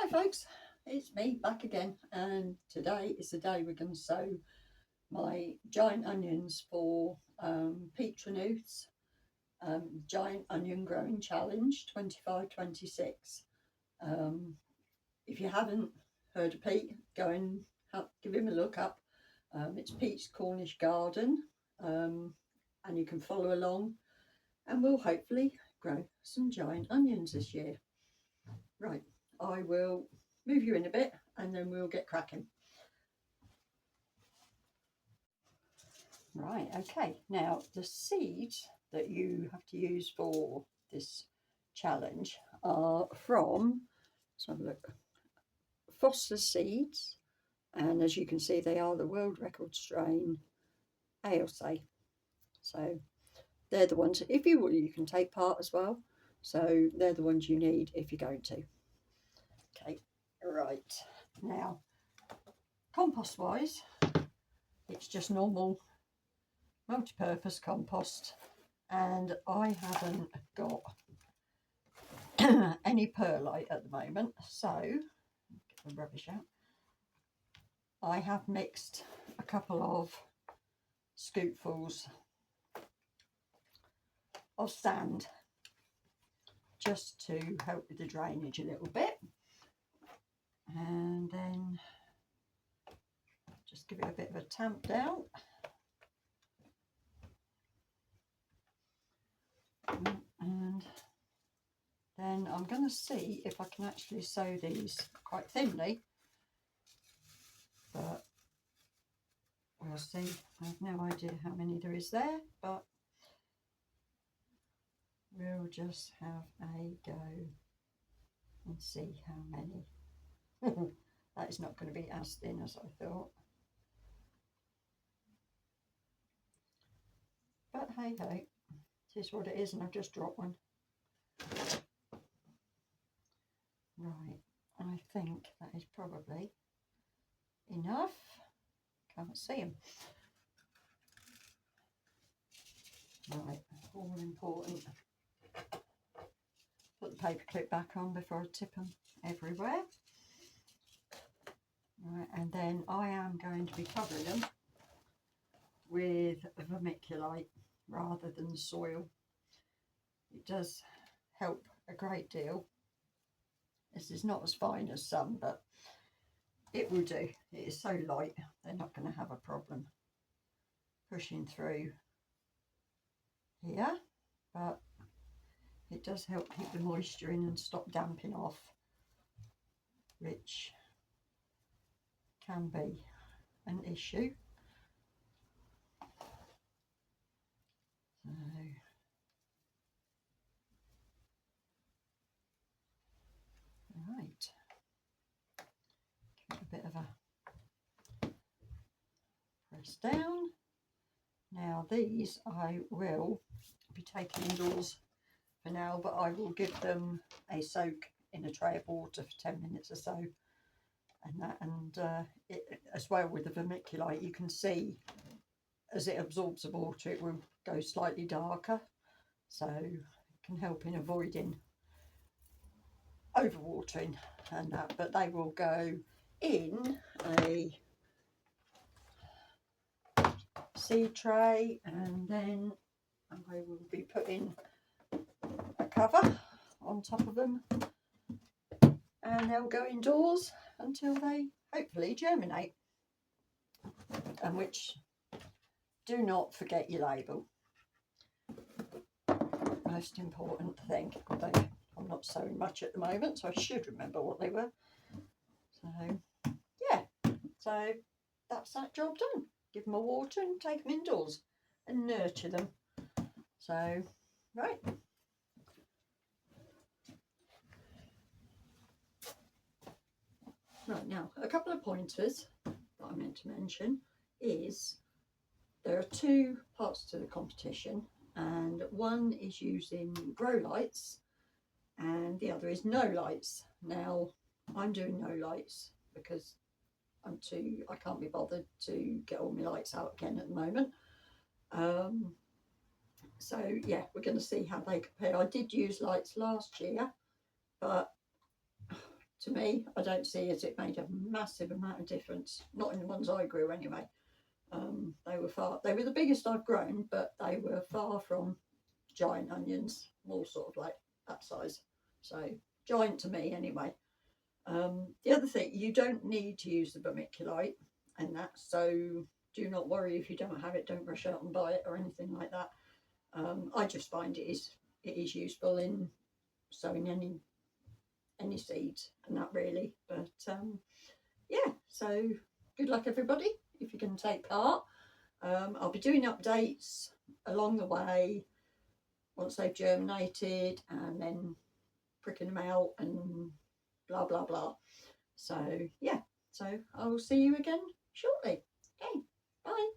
Hi folks, it's me back again, and today is the day we're going to sow my giant onions for Pete Trenuth's Giant Onion Growing Challenge 25-26. If you haven't heard of Pete, go and give him a look up. It's Pete's Cornish Garden, and you can follow along, and we'll hopefully grow some giant onions this year. Right, I will move you in a bit and then we'll get cracking. Right, okay, now the seeds that you have to use for this challenge are from, let's have a look, Foster Seeds, and as you can see they are the world record strain Ailsa. So they're the ones, if you can take part as well, so they're the ones you need if you're going to. Okay, right, now compost wise, it's just normal multi-purpose compost, and I haven't got any perlite at the moment, so get the rubbish out. I have mixed a couple of scoopfuls of sand just to help with the drainage a little bit, and then just give it a bit of a tamp down. And then I'm going to see if I can actually sow these quite thinly, but we'll see. I have no idea how many there is there, but we'll just have a go and see how many. That is not going to be as thin as I thought, but hey ho, it is what it is, and I've just dropped one. Right, I think that is probably enough. Can't see them. Right, all important. Put the paper clip back on before I tip them everywhere. Right, and then I am going to be covering them with vermiculite rather than soil. It does help a great deal. This is not as fine as some, but it will do. It is so light, they're not going to have a problem pushing through here, but it does help keep the moisture in and stop damping off, which can be an issue. So right, give it a bit of a press down. Now these I will be taking indoors for now, but I will give them a soak in a tray of water for 10 minutes or so, and it, as well with the vermiculite, you can see as it absorbs the water it will go slightly darker, so it can help in avoiding overwatering and that. But they will go in a seed tray, and then I will be putting a cover on top of them, and they'll go indoors until they hopefully germinate. And which, do not forget your label. Most important thing. I'm not sowing much at the moment, so I should remember what they were. So yeah, so that's that job done. Give them a water and take them indoors and nurture them. So right, now a couple of pointers that I meant to mention is there are two parts to the competition, and one is using grow lights and the other is no lights. Now I'm doing no lights because I can't be bothered to get all my lights out again at the moment. So yeah, we're going to see how they compare. I did use lights last year, but to me, I don't see as it made a massive amount of difference. Not in the ones I grew anyway. They were the biggest I've grown, but they were far from giant onions, more sort of like that size. So giant to me anyway. The other thing, you don't need to use the vermiculite, and that's so do not worry if you don't have it. Don't rush out and buy it or anything like that. I just find it is useful in sowing any seeds and that really. But yeah, so good luck everybody if you can take part. I'll be doing updates along the way once they've germinated, and then pricking them out and blah blah blah. So yeah, so I'll see you again shortly. Okay, bye.